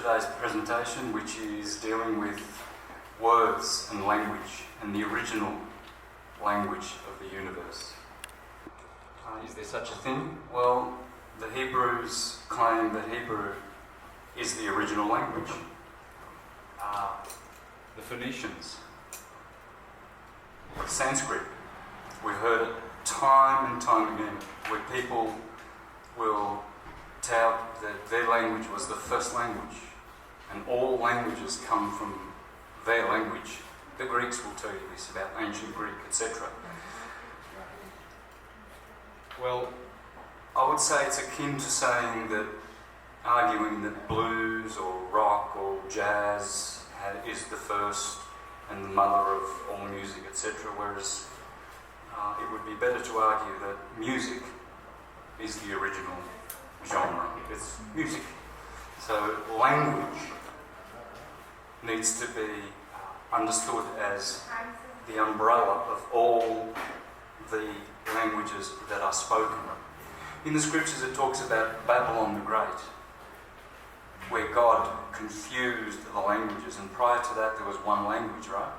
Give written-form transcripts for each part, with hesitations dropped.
today's presentation, which is dealing with words and language and the original language of the universe. Is there such a thing? Well, the Hebrews claim that Hebrew is the original language. The Phoenicians, Sanskrit, we've heard it time and time again, where people will tout that their language was the first language, and all languages come from their language. The Greeks will tell you this about ancient Greek, etc. Well, I would say it's akin to saying that, arguing that blues or rock or jazz is the first and the mother of all music, etc., whereas it would be better to argue that music is the original genre. It's music. So language needs to be understood as the umbrella of all the languages that are spoken. In the scriptures it talks about Babylon the Great, where God confused the languages, and prior to that there was one language, right?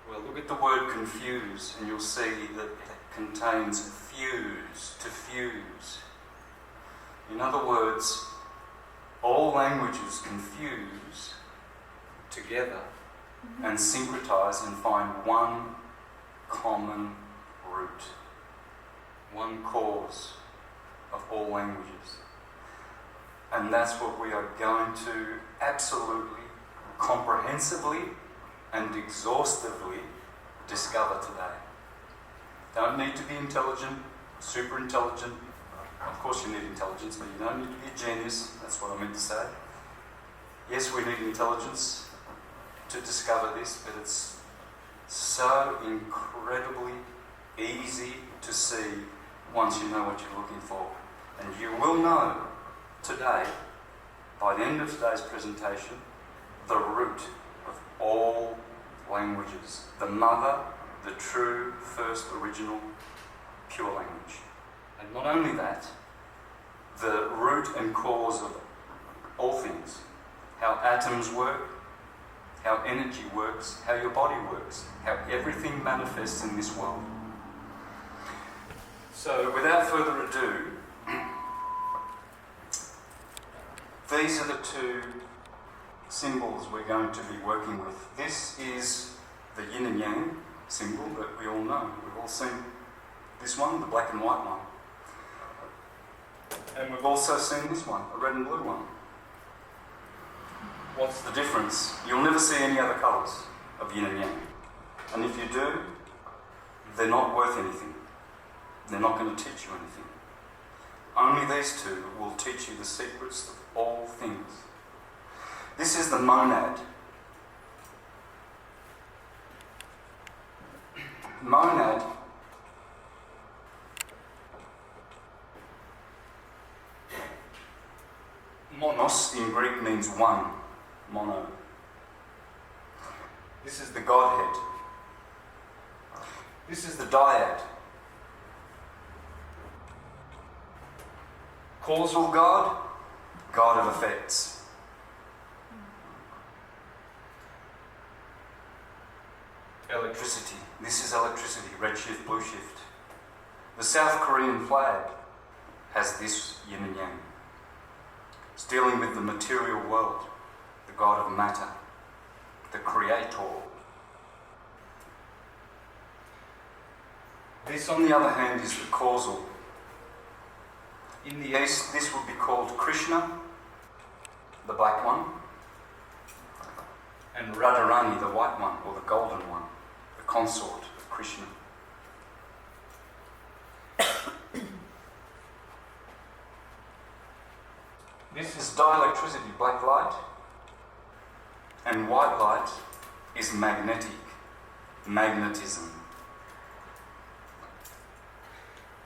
Well, look at the word confuse and you'll see that it contains fuse, to fuse. In other words, all languages confuse together and syncretize and find one common root, one cause of all languages. And that's what we are going to absolutely, comprehensively and exhaustively discover today. Don't need to be intelligent, super intelligent. Of course you need intelligence, but you don't need to be a genius. That's what I meant to say. Yes, we need intelligence to discover this, but it's so incredibly easy to see once you know what you're looking for. And you will know today, by the end of today's presentation, the root of all languages, the mother, the true, first, original, pure language. And not only that, the root and cause of all things, how atoms work, how energy works, how your body works, how everything manifests in this world. So, without further ado, these are the two symbols we're going to be working with. This is the yin and yang symbol that we all know. We've all seen this one, the black and white one. And we've also seen this one, a red and blue one. What's the difference? You'll never see any other colours of yin and yang. And if you do, they're not worth anything. They're not going to teach you anything. Only these two will teach you the secrets of all things. This is the monad. Monad monos in Greek means one, mono. This is the Godhead. This is the dyad. Causal God, God of effects. Electricity. This is electricity, redshift, blue shift. The South Korean flag has this yin and yang. It's dealing with the material world, the God of matter, the creator. This, on the other hand, is the causal. In the East, this would be called Krishna, the black one, and Radharani, the white one, or the golden one, the consort of Krishna. This is dielectricity, black light, and white light is magnetic, magnetism.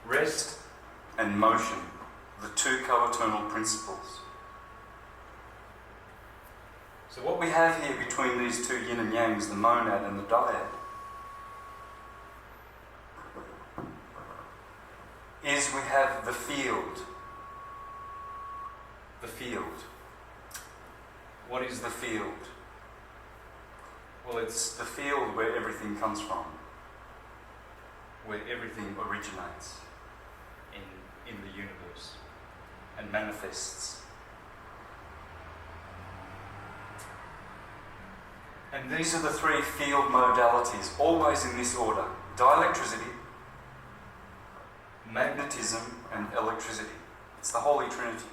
Rest and motion, the two co-eternal principles. So what we have here between these two yin and yangs, the monad and the dyad, is we have the field. The field. What is the field? Well, it's the field where everything comes from, where everything originates in the universe and manifests. And these are the three field modalities, always in this order: dielectricity, magnetism, and electricity. It's the Holy Trinity.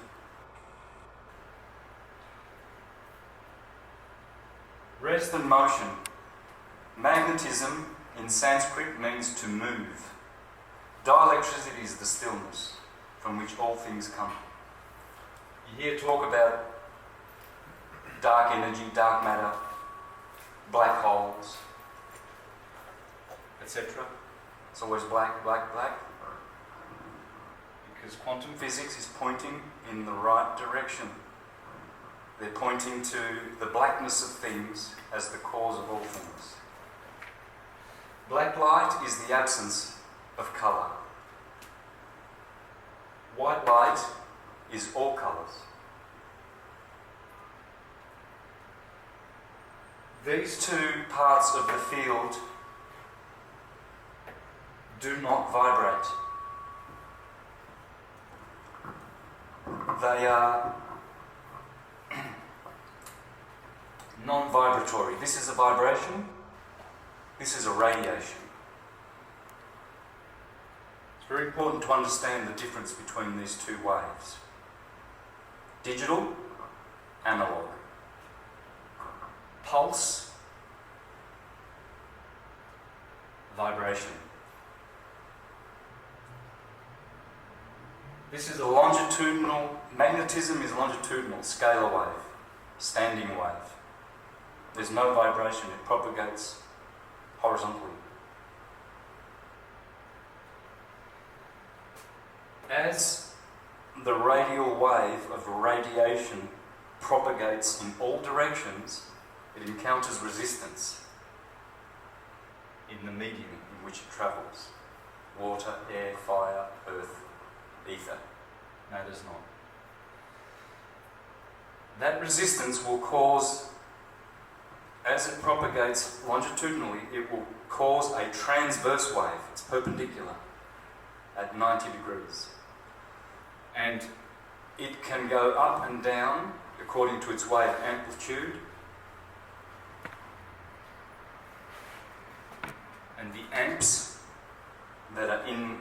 Rest and motion. Magnetism in Sanskrit means to move. Dielectricity is the stillness from which all things come. You hear talk about dark energy, dark matter, black holes, etc. It's always black, black, black. Because quantum physics is pointing in the right direction. They're pointing to the blackness of things as the cause of all things. Black light is the absence of colour. White light is all colours. These two parts of the field do not vibrate. They are non-vibratory. This is a vibration, this is a radiation. It's very important to understand the difference between these two waves. Digital, analog. Pulse, vibration. This is a longitudinal, magnetism is longitudinal, scalar wave, standing wave. There's no vibration, it propagates horizontally. As the radial wave of radiation propagates in all directions, it encounters resistance in the medium in which it travels. Water, air, fire, earth, ether. Matters not. That resistance will cause, as it propagates longitudinally, it will cause a transverse wave. It's perpendicular at 90 degrees. And it can go up and down according to its wave amplitude. And the amps that are in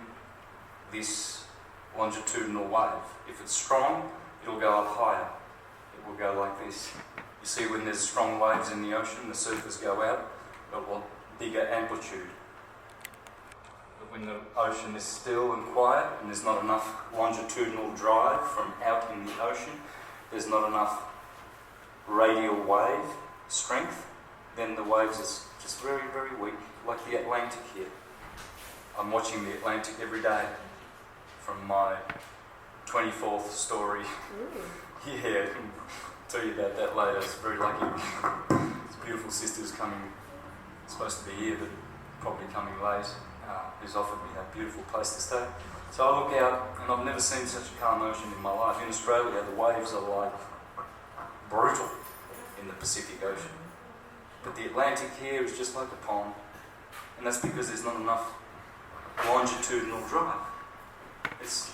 this longitudinal wave, if it's strong, it'll go up higher. It will go like this. You see, when there's strong waves in the ocean, the surfers go out at a bigger amplitude. But when the ocean is still and quiet and there's not enough longitudinal drive from out in the ocean, there's not enough radial wave strength, then the waves are just very, very weak, like the Atlantic here. I'm watching the Atlantic every day from my 24th story. Yeah, I'll tell you about that later. It's very lucky. It's beautiful sisters coming, supposed to be here, but probably coming late, who's offered me a beautiful place to stay. So I look out, and I've never seen such a calm ocean in my life. In Australia, the waves are like brutal in the Pacific Ocean. But the Atlantic here is just like a pond, and that's because there's not enough longitudinal drive. It's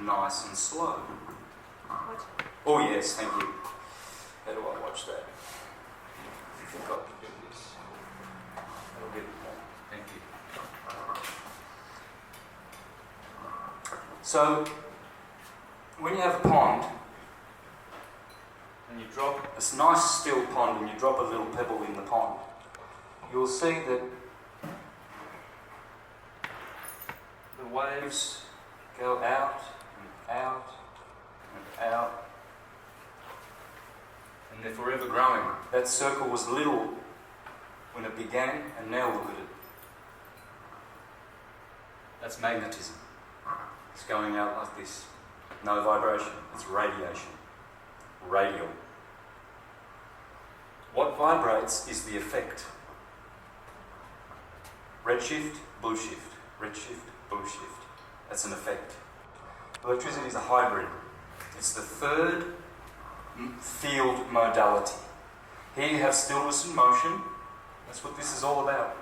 nice and slow. What? Oh yes, thank you. How do I watch that? I forgot to do this. I'll get it more. Thank you. So, when you have a pond, and you drop this nice still pond, and you drop a little pebble in the pond, you'll see that the waves go out and out and out, and they're forever growing. That circle was little when it began, and now look at it. That's magnetism. It's going out like this. No vibration, it's radiation. Radial. What vibrates is the effect. Redshift, blue shift. Redshift, blue shift. That's an effect. Electricity is a hybrid. It's the third field modality. Here you have stillness and motion. That's what this is all about.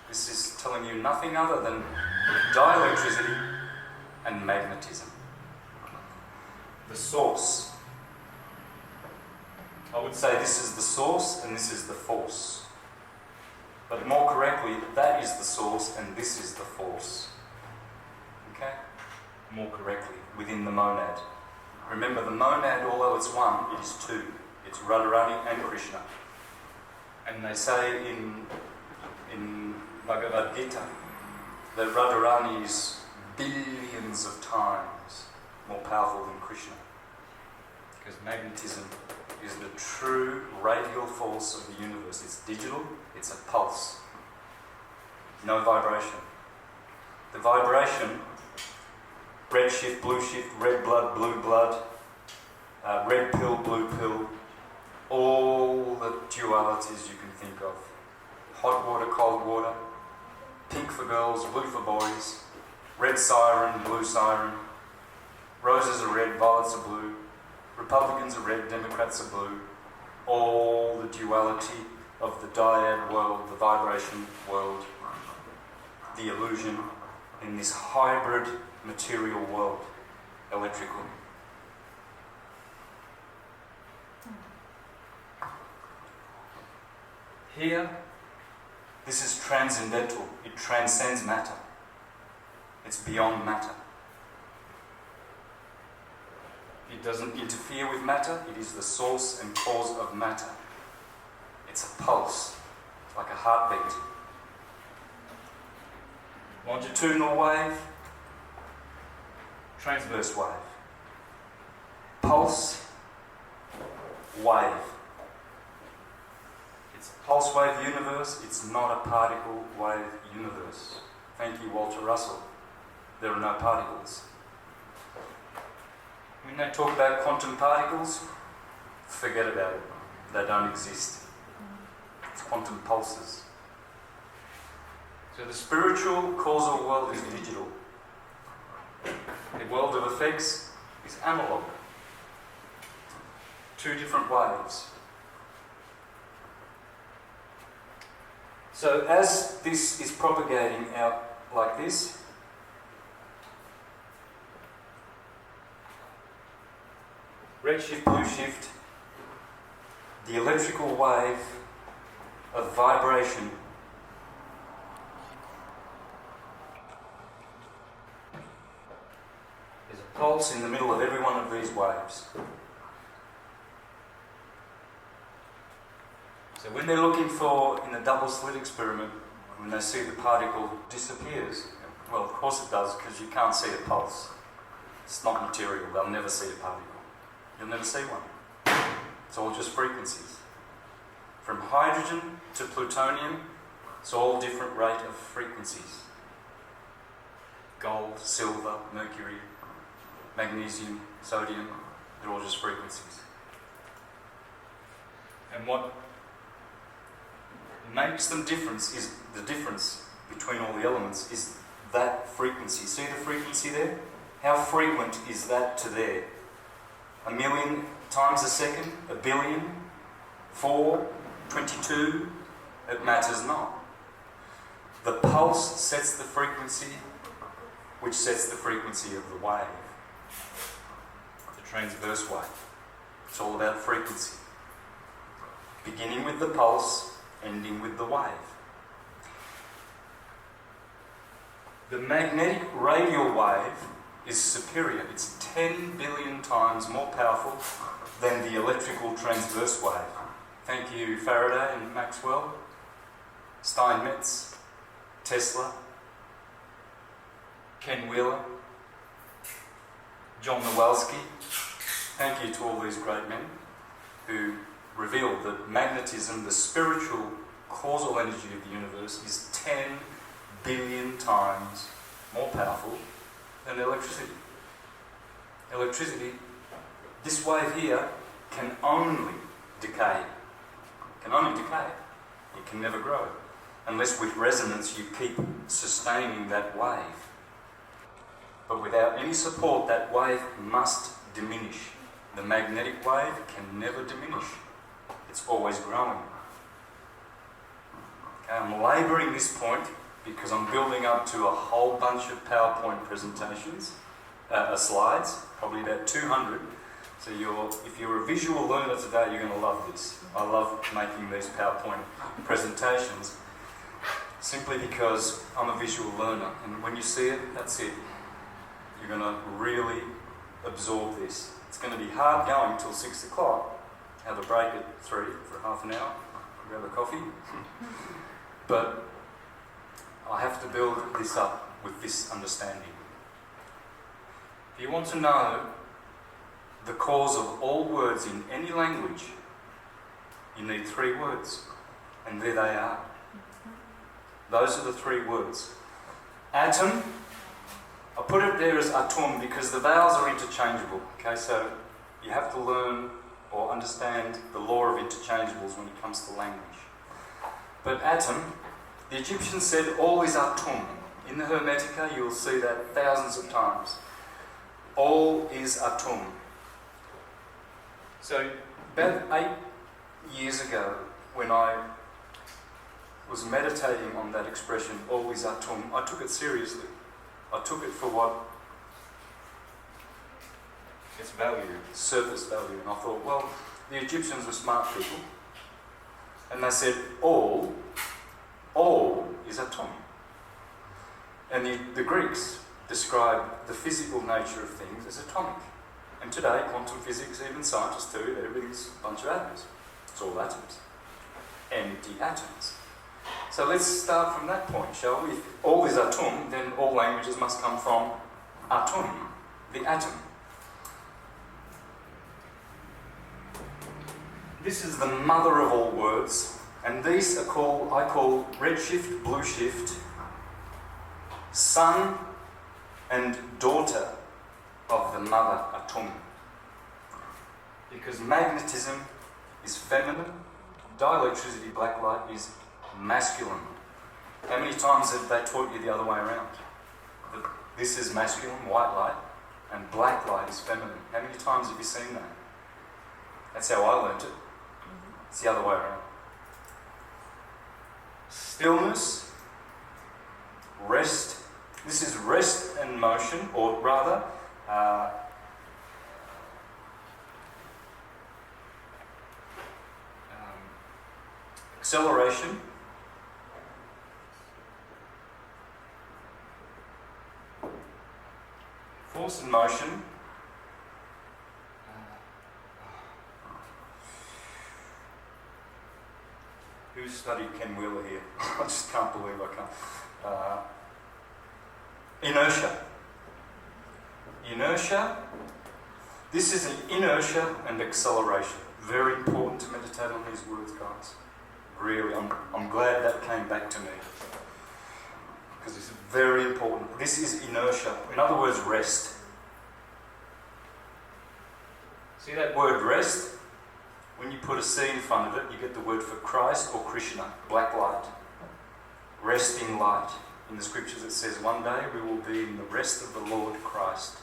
This is telling you nothing other than dielectricity and magnetism. The source. I would say this is the source and this is the force. But more correctly, that is the source and this is the force. Okay? More correctly, within the monad. Remember, the monad, although it's one, it is two. It's Radharani and Krishna. And they say in Bhagavad Gita that Radharani is billions of times more powerful than Krishna. Because magnetism is the true radial force of the universe. It's digital, it's a pulse. No vibration. The vibration, redshift, blue shift, red blood, blue blood, red pill, blue pill, all the dualities you can think of. Hot water, cold water, pink for girls, blue for boys, red siren, blue siren, roses are red, violets are blue, Republicans are red, Democrats are blue. All the duality of the dyad world, the vibration world, the illusion in this hybrid material world, electrical. Here, this is transcendental. It transcends matter. It's beyond matter. It doesn't interfere with matter. It is the source and cause of matter. It's a pulse, like a heartbeat. Longitudinal wave, transverse wave. Pulse, wave. It's a pulse wave universe, it's not a particle wave universe. Thank you, Walter Russell. There are no particles. When they talk about quantum particles, forget about it. They don't exist. It's quantum pulses. So the spiritual causal world is digital. The world of effects is analog. Two different waves. So as this is propagating out like this, redshift, blue shift, the electrical wave of vibration is a pulse in the middle of every one of these waves. So when they're looking for, in the double slit experiment, when they see the particle disappears, well, of course it does, because you can't see a pulse. It's not material, they'll never see a particle. You'll never see one. It's all just frequencies. From hydrogen to plutonium, it's all different rate of frequencies. Gold, silver, mercury, magnesium, sodium, they're all just frequencies. And what makes them different is the difference between all the elements is that frequency. See the frequency there? How frequent is that to there? 1,000,000 times a second? 1,000,000,000? 4? 22? It matters not. The pulse sets the frequency, which sets the frequency of the wave. The transverse wave. It's all about frequency. Beginning with the pulse, ending with the wave. The magnetic radial wave is superior. It's 10 billion times more powerful than the electrical transverse wave. Thank you, Faraday and Maxwell, Steinmetz, Tesla, Ken Wheeler, John Nowalski. Thank you to all these great men who revealed that magnetism, the spiritual causal energy of the universe, is 10 billion times more powerful than electricity. Electricity, this wave here, can only decay. Can only decay. It can never grow. Unless with resonance you keep sustaining that wave. But without any support, that wave must diminish. The magnetic wave can never diminish. It's always growing. Okay, I'm labouring this point because I'm building up to a whole bunch of PowerPoint presentations, slides, probably about 200. So if you're a visual learner today, you're going to love this. I love making these PowerPoint presentations simply because I'm a visual learner. And when you see it, that's it. You're going to really absorb this. It's going to be hard going until 6 o'clock. Have a break at 3 for half an hour. Grab a coffee. But I have to build this up with this understanding. If you want to know the cause of all words in any language, you need 3 words. And there they are. Those are the 3 words. Atom, I put it there as atom because the vowels are interchangeable. Okay, so you have to learn or understand the law of interchangeables when it comes to language. But atom, the Egyptians said all is atom. In the Hermetica, you'll see that thousands of times. All is atom. So about 8 years ago, when I was meditating on that expression, all is atom, I took it seriously. I took it for what its value, surface value, and I thought, well, the Egyptians were smart people, and they said all is atom. And the Greeks described the physical nature of things as atomic. And today, quantum physics, even scientists too, that everything's a bunch of atoms. It's all atoms. Empty atoms. So let's start from that point, shall we? If all is atom, then all languages must come from atom, the atom. This is the mother of all words, and these I call redshift, blue shift, son and daughter of the mother atom. Because magnetism is feminine, dielectricity, black light, is masculine. How many times have they taught you the other way around? That this is masculine, white light, and black light is feminine. How many times have you seen that? That's how I learnt it. It's the other way around. Stillness, rest. This is rest and motion, or rather, acceleration, force and motion, who's studied Ken Wheeler here? I just can't believe I can't. Inertia. Inertia. This is an inertia and acceleration. Very important to meditate on these words, guys. Really, I'm glad that came back to me. Because it's very important. This is inertia. In other words, rest. See that word rest? When you put a C in front of it, you get the word for Christ or Krishna, black light. Resting light. In the scriptures it says, one day we will be in the rest of the Lord Christ.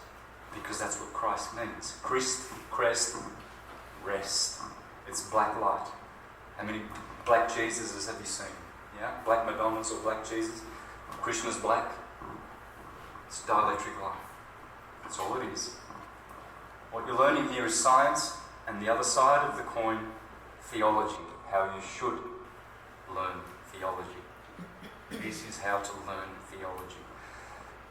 Because that's what Christ means. Christ, rest. It's black light. How many black Jesuses have you seen? Yeah? Black Madonnas or black Jesus? Krishna's black. It's dielectric light. That's all it is. What you're learning here is science, and the other side of the coin, theology. How you should learn theology. This is how to learn theology.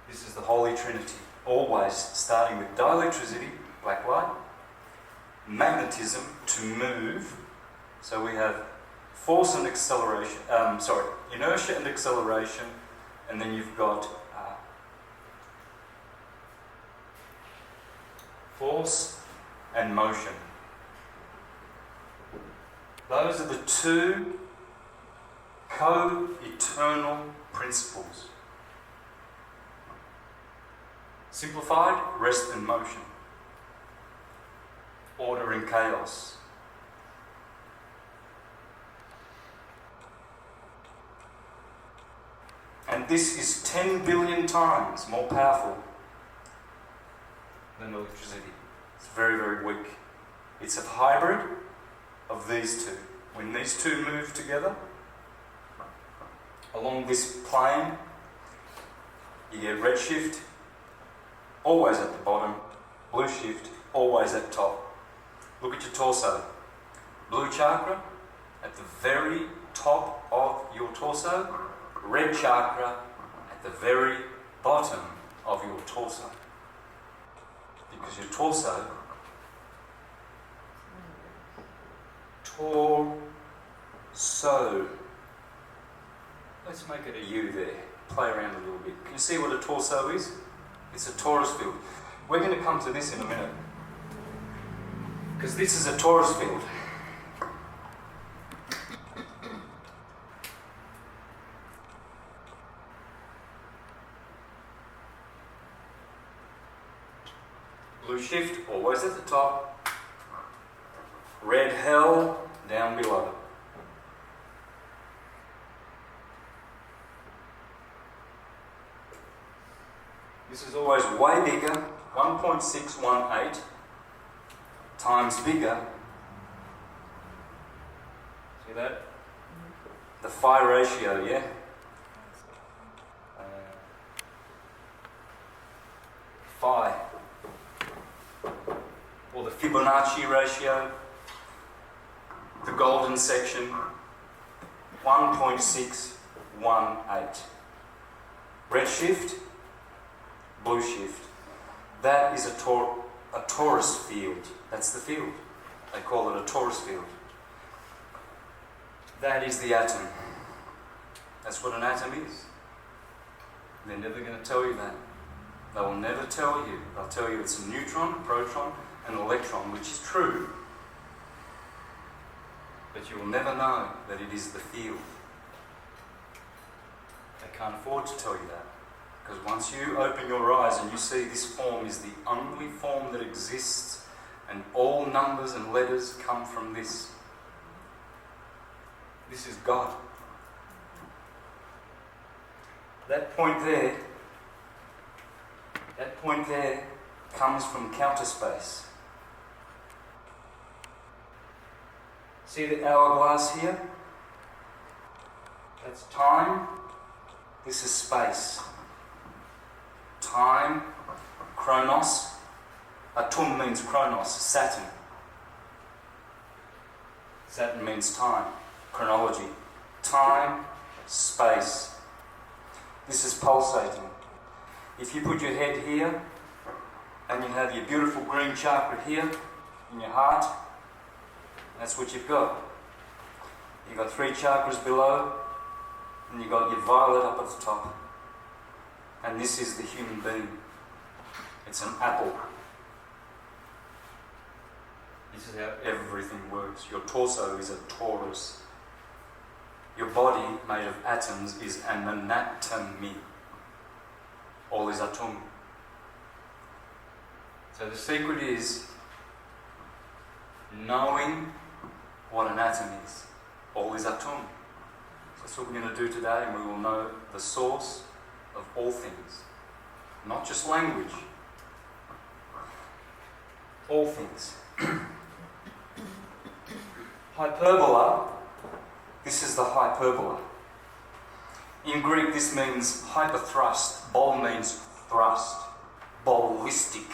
This is the Holy Trinity. Always starting with dielectricity, black light, magnetism to move. So we have force and acceleration, inertia and acceleration, and then you've got force and motion. Those are the two co-eternal principles. Simplified, rest and motion. Order and chaos. And this is 10 billion times more powerful than electricity. It's very, very weak. It's a hybrid of these two. When these two move together along this plane, you get redshift, always at the bottom, blue shift, always at top. Look at your torso. Blue chakra at the very top of your torso, red chakra at the very bottom of your torso. Because your torso, let's make it a U there, play around a little bit. Can you see what a torso is? It's a torus field. We're going to come to this in a minute, because this is a torus field. Blue shift, always at the top. Red hell, down below. This is always way bigger, 1.618 times bigger. See that? The phi ratio, yeah? Phi. Or the Fibonacci ratio, the golden section, 1.618. Redshift, blue shift. That is a torus field. That's the field. They call it a torus field. That is the atom. That's what an atom is. They're never going to tell you that. They will never tell you. They'll tell you it's a neutron, a proton, an electron, which is true. But you will never know that it is the field. They can't afford to tell you that. Because once you open your eyes and you see this form is the only form that exists, and all numbers and letters come from this. This is God. That point there comes from counter space. See the hourglass here? That's time. This is space. Time, chronos. Atom means chronos, Saturn. Saturn means time, chronology. Time, space. This is pulsating. If you put your head here, and you have your beautiful green chakra here, in your heart, that's what you've got. You've got 3 chakras below, and you've got your violet up at the top. And this is the human being. It's an apple. This is how everything works. Your torso is a torus. Your body, made of atoms, is an anatomy. All is atom. So the secret is knowing what an atom is. All is atom. So that's what we're going to do today, and we will know the source of all things. Not just language. All things. Hyperbola, this is the hyperbola. In Greek this means hyperthrust. Bol means thrust. Ballistic.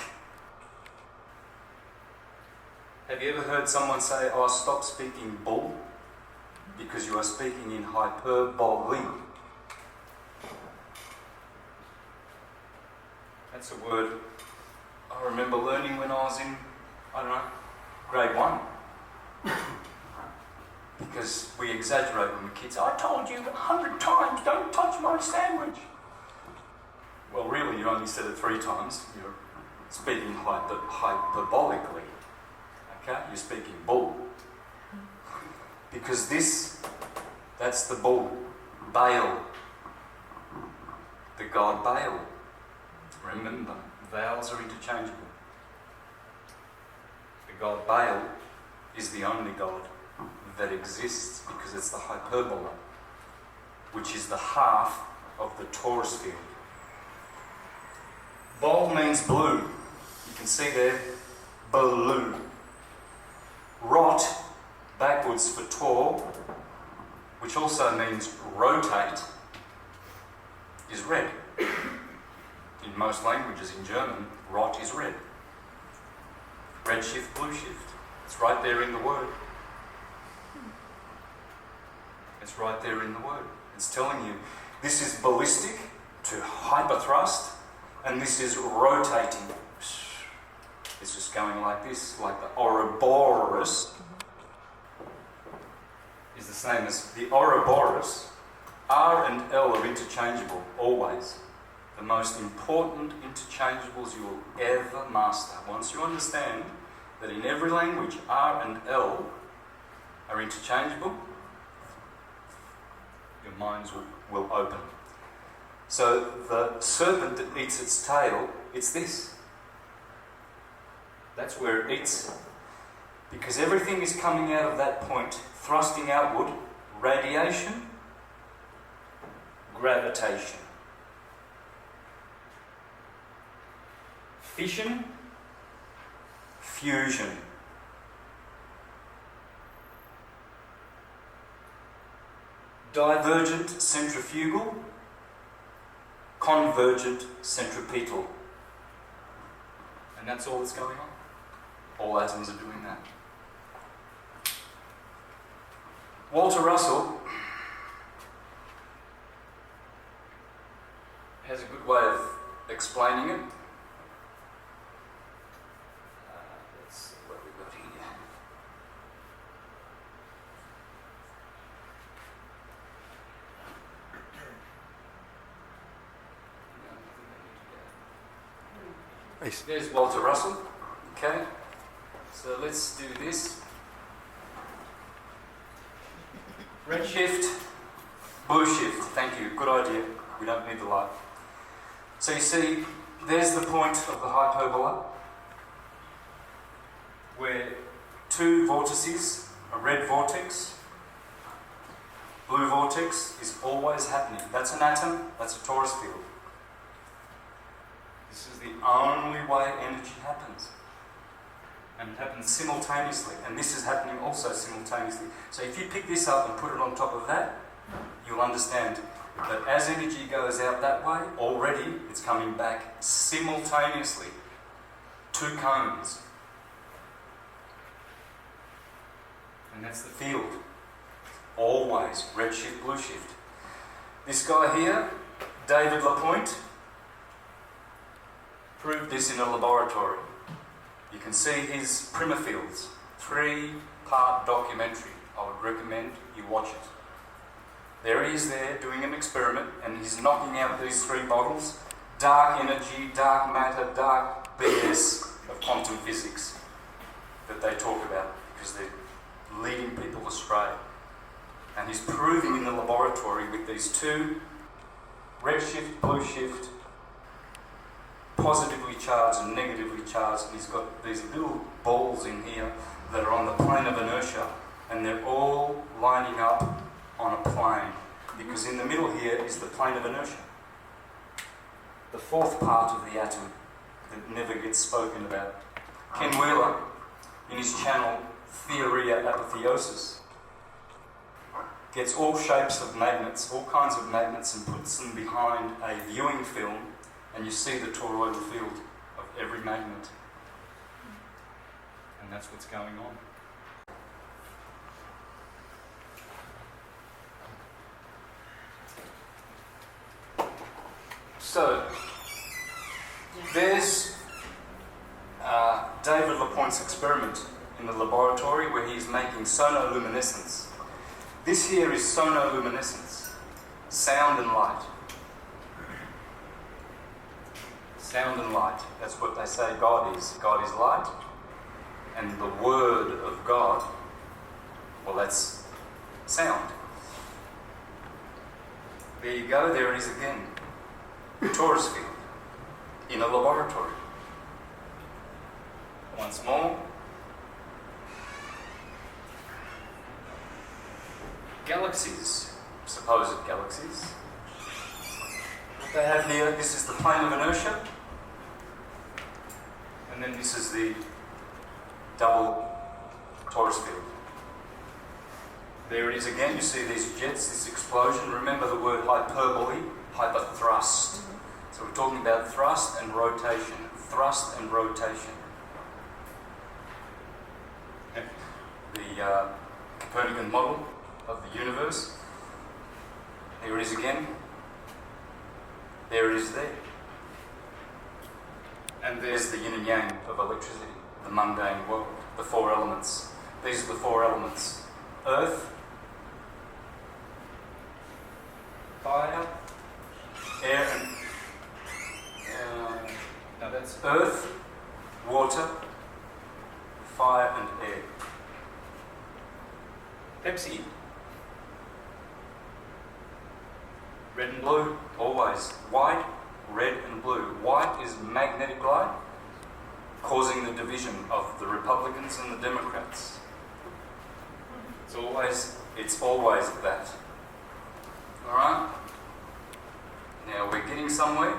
Have you ever heard someone say, oh, stop speaking bull? Because you are speaking in hyperbole. That's a word I remember learning when I was in, grade 1. Because we exaggerate when the kids say, I told you 100 times, don't touch my sandwich. Well, really, you only said it 3 times. You're speaking hyperbolically. Okay? You're speaking bull. Because that's the bull. Baal. The god Baal. Remember, vowels are interchangeable. The god Baal is the only god that exists because it's the hyperbola, which is the half of the torus field. Bol means blue. You can see there, blue. Rot, backwards for tor, which also means rotate, is red. In most languages, in German, rot is red. Redshift, blueshift. It's right there in the word. It's right there in the word. It's telling you this is ballistic to hyperthrust, and this is rotating. It's just going like this, like the Ouroboros is the same as the Ouroboros. R and L are interchangeable, always. The most important interchangeables you will ever master. Once you understand that in every language R and L are interchangeable, your minds will open. So the serpent that eats its tail, it's this. That's where it eats. Because everything is coming out of that point, thrusting outward, radiation, gravitation. Fission, fusion. Divergent centrifugal, convergent centripetal. And that's all that's going on. All atoms are doing that. Walter Russell has a good way of explaining it. Let's see what we've got here. There's Walter Russell. Okay, so let's do this. Redshift, blueshift. Thank you. Good idea. We don't need the light. So you see, there's the point of the hyperbola, where two vortices, a red vortex, blue vortex, is always happening. That's an atom. That's a Taurus field. This is the only way energy happens. And it happens simultaneously. And this is happening also simultaneously. So if you pick this up and put it on top of that, you'll understand that as energy goes out that way, already it's coming back simultaneously. Two cones. And that's the field. Always redshift, blueshift. This guy here, David Lapointe, proved this in a laboratory. You can see his primer fields, 3-part documentary. I would recommend you watch it. There he is there doing an experiment, and he's knocking out these 3 bottles. Dark energy, dark matter, dark BS of quantum physics that they talk about because they're leading people astray. And he's proving in the laboratory with these 2, redshift, blueshift, positively charged and negatively charged, and he's got these little balls in here that are on the plane of inertia, and they're all lining up on a plane, because in the middle here is the plane of inertia, the 4th part of the atom that never gets spoken about. Ken Wheeler, in his channel Theoria Apotheosis, gets all shapes of magnets, all kinds of magnets, and puts them behind a viewing film, and you see the toroidal field of every magnet. And that's what's going on. So, there's David Lapointe's experiment in the laboratory where he's making sonoluminescence. This here is sonoluminescence, sound and light. Sound and light. That's what they say God is. God is light. And the Word of God, well, that's sound. There you go. There it is again. Taurus field. In a laboratory. Once more. Galaxies. Supposed galaxies. What they have here, this is the plane of inertia. And then this is the double Taurus field. There it is again. You see these jets, this explosion. Remember the word hyperbole, hyperthrust. So we're talking about thrust and rotation. Thrust and rotation. The Copernican model of the universe. Here it is again. There it is there. And there's the yin and yang of electricity, the mundane world, the four elements. These are the four elements. Earth, fire, air and... no, that's earth, water, fire and air. Pepsi. Red and blue, always. White, red and blue. White is magnetic light, causing the division of the Republicans and the Democrats. It's always that. Alright? Now we're getting somewhere.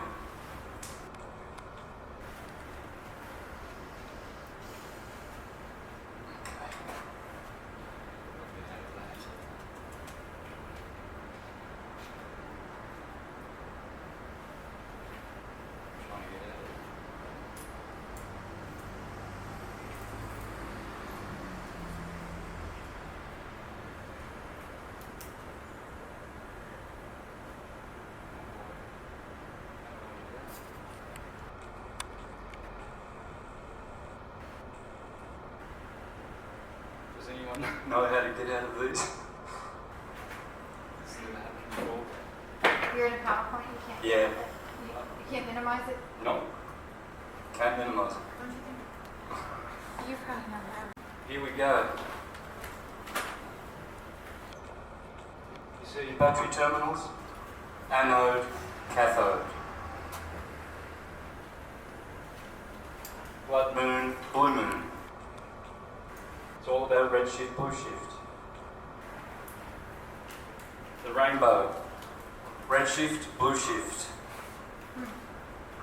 Does anyone know how to get out of these? You're in a PowerPoint, you can't. Yeah. You can't minimize it? No. Can't minimize it. Don't you think? You probably know that. Here we go. You see your battery terminals? Anode, cathode. Blood moon, blue moon. It's all about redshift, blue shift. The rainbow. Redshift, blue shift.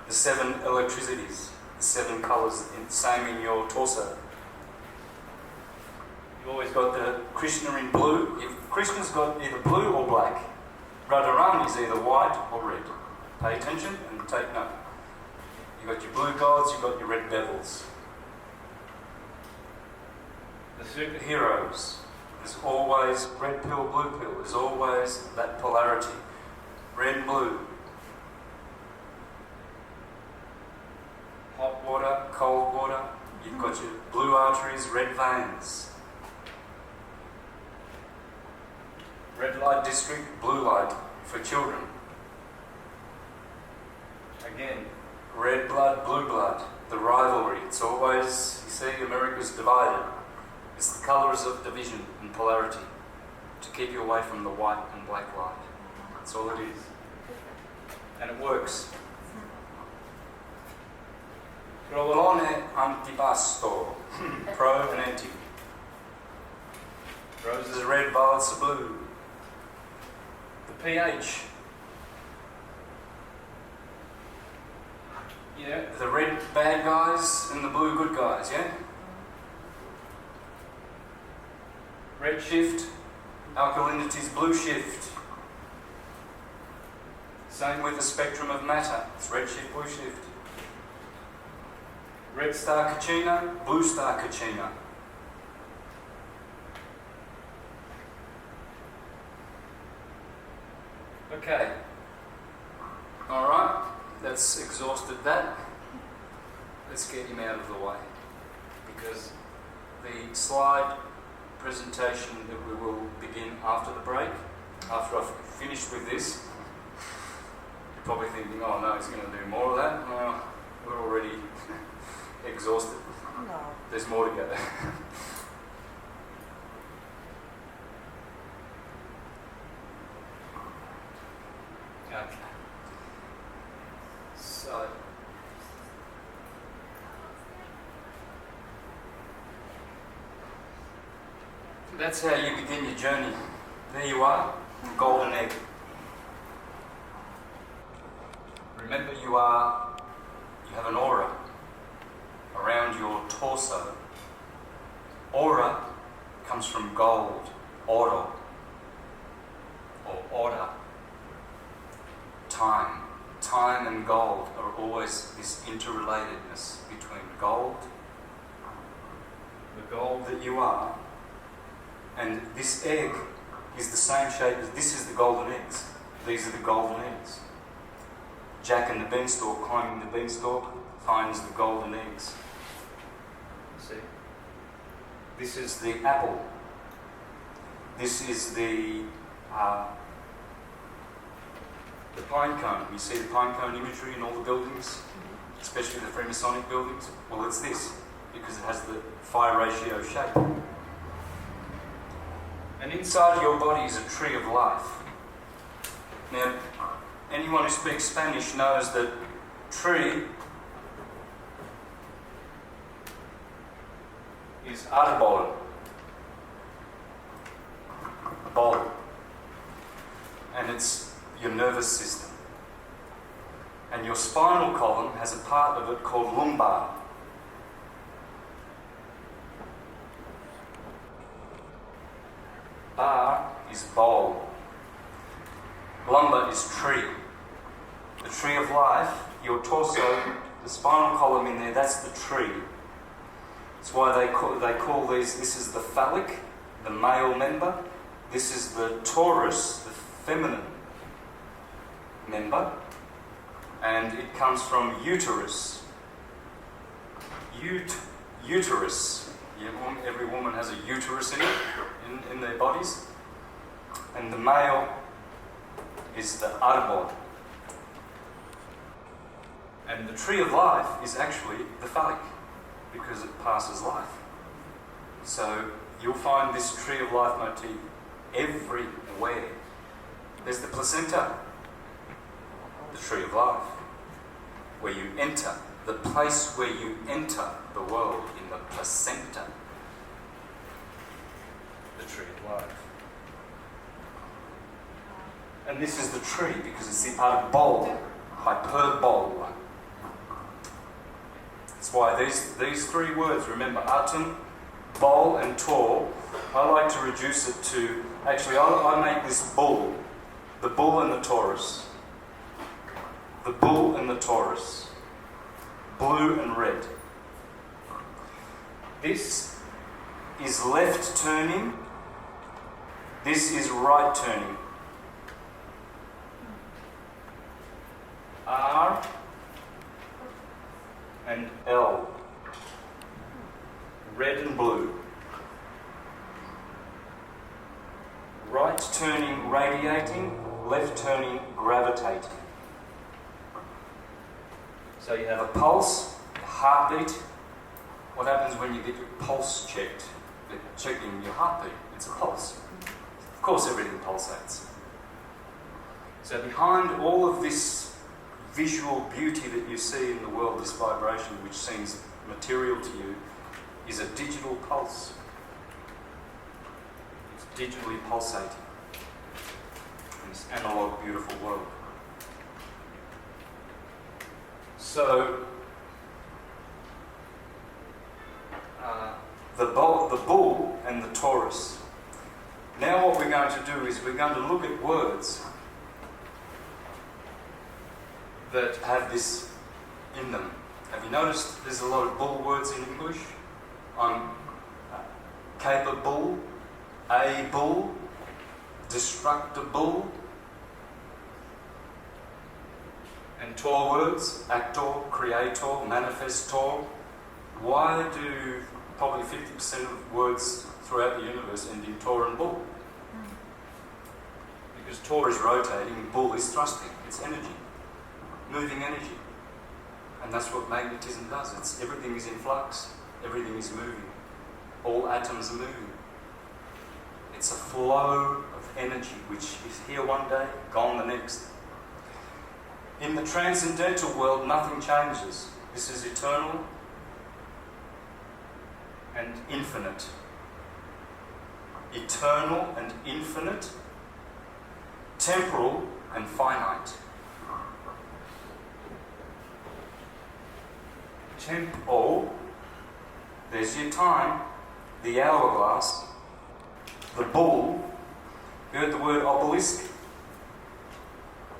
The 7 electricities. The 7 colours, same in your torso. You've always got the Krishna in blue. If Krishna's got either blue or black, Radharani is either white or red. Pay attention and take note. You've got your blue gods, you've got your red devils. The superheroes. There's always red pill, blue pill. There's always that polarity. Red and blue. Hot water, cold water. You've got your blue arteries, red veins. Red light district, blue light for children. Again, red blood, blue blood. The rivalry. It's always, you see, America's divided. It's the colours of division and polarity to keep you away from the white and black light. That's all it is. And it works. Provolone antipasto. Pro and anti. Roses are red, violets are blue. The pH. Yeah, the red bad guys and the blue good guys, yeah? Red shift, alkalinity is blue shift. Same with the spectrum of matter. It's red shift, blue shift. Red star Kachina, blue star Kachina. Okay. Alright, that's exhausted that. Let's get him out of the way. Because the slide presentation that we will begin after the break, after I've finished with this, you're probably thinking, oh no, he's going to do more of that. Well, we're already exhausted. No. There's more to go. Okay. So, that's how you begin your journey. There you are, golden egg. Remember you have an aura around your torso. Aura comes from gold, oro, or order. Time. Time and gold are always this interrelatedness between gold, the gold that you are, and this egg is the same shape as this is the golden eggs. These are the golden eggs. Jack and the beanstalk climbing the beanstalk finds the golden eggs. See? This is the apple. This is the pine cone. You see the pine cone imagery in all the buildings, especially the Freemasonic buildings? Well, it's this, because it has the phi ratio shape. And inside your body is a tree of life. Now, anyone who speaks Spanish knows that tree is árbol, bol, and it's your nervous system. And your spinal column has a part of it called lumbar. Bar is bowl. Lumbar is tree. The tree of life, your torso, the spinal column in there, that's the tree. That's why they call these, this is the phallic, the male member. This is the Taurus, the feminine member. And it comes from uterus. Uterus. Every woman has a uterus in it, in their bodies. And the male is the árbol. And the tree of life is actually the phallic, because it passes life. So you'll find this tree of life motif everywhere. There's the placenta, the tree of life, where you enter, the place where you enter the world, in the placenta, the tree of life. And this is the tree because it's the Hyperbola, Hyperbola. That's why these three words, remember, atom, bol and tor, I like to reduce it to, actually I make this bull, the bull and the Taurus. The bull and the Taurus, blue and red. This is left turning, this is right turning. R and L, red and blue. Right turning radiating, left turning gravitating. So you have a pulse, a heartbeat. What happens when you get your pulse checked? They're checking your heartbeat. It's a pulse. Of course everything pulsates. So behind all of this visual beauty that you see in the world, this vibration which seems material to you, is a digital pulse. It's digitally pulsating in this analog, beautiful world. So, the bull and the Taurus. Now what we're going to do is we're going to look at words that have this in them. Have you noticed there's a lot of bull words in English? I'm capable, able, destructible, and Tor words, actor, creator, manifestor. Why do probably 50% of words throughout the universe end in Tor and bull? Because Tor is rotating, bull is thrusting. It's energy, moving energy. And that's what magnetism does. Everything is in flux, everything is moving. All atoms are moving. It's a flow of energy which is here one day, gone the next. In the transcendental world, nothing changes. This is eternal and infinite. Eternal and infinite, temporal and finite. Tempo, there's your time, the hourglass, The bull, you heard the word obelisk?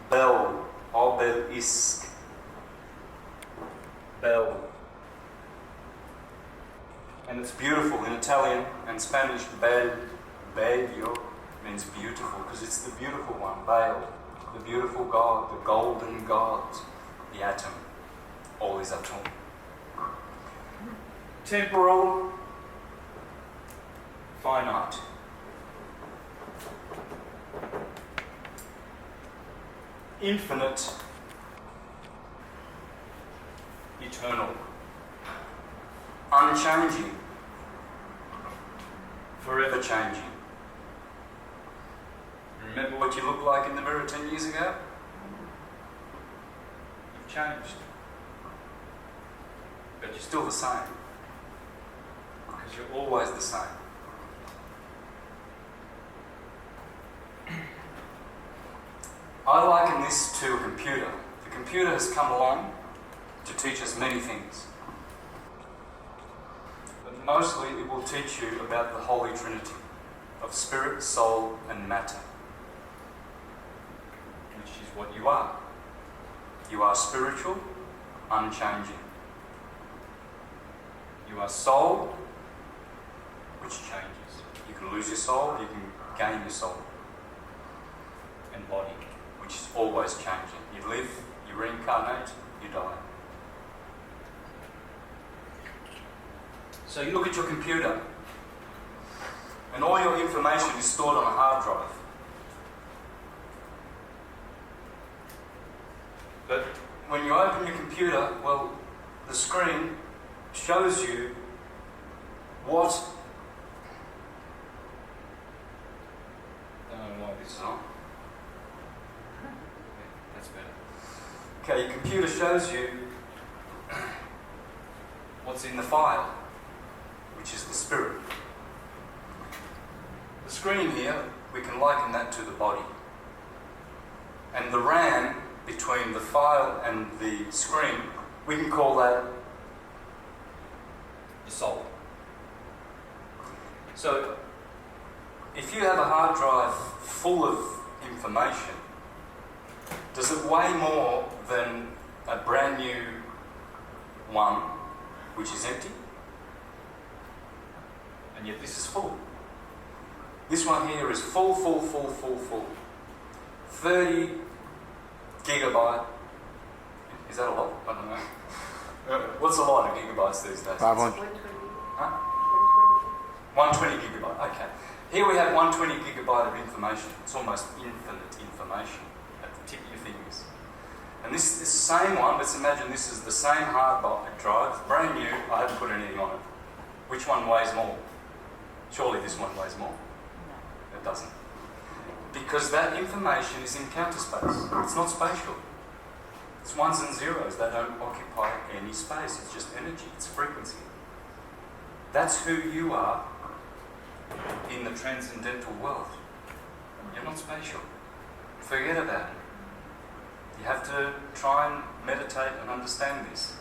Bell, obelisk. Bell. And it's beautiful in Italian and Spanish. Bello means beautiful because it's the beautiful one. Bale, the beautiful God, the golden God, the atom. All is atom. Temporal, finite. Infinite, eternal. Unchanging, forever changing. Remember what you looked like in the mirror 10 years ago? You've changed. But you're still the same. Because you're always the same. I liken this to a computer. The computer has come along to teach us many things. But mostly it will teach you about the Holy Trinity of spirit, soul and matter. Which is what you are. You are spiritual, unchanging. You are soul, which changes. You can lose your soul, you can gain your soul. And body, which is always changing. You live, you reincarnate, you die. So you look at your computer, and all your information is stored on a hard drive. But when you open your computer, well, the screen shows you what... I don't know why this is on. That's better. Okay, your computer shows you what's in the file, which is the spirit. The screen here, we can liken that to the body. And the RAM between the file and the screen, we can call that the soul. So, if you have a hard drive full of information, does it weigh more than a brand new one, which is empty? And yet this is full. This one here is full. 30 gigabyte. Is that a lot? I don't know. What's a lot of gigabytes these days? 500. Huh? 120 gigabyte, okay. Here we have 120 gigabyte of information. It's almost infinite information at the tip of your fingers. And this same one, let's imagine this is the same hard drive, brand new, I haven't put anything on it. Which one weighs more? Surely this one weighs more. It doesn't. Because that information is in counter space. It's not spatial. It's ones and zeros. They don't occupy any space. It's just energy. It's frequency. That's who you are in the transcendental world. You're not spatial. Forget about it. You have to try and meditate and understand this.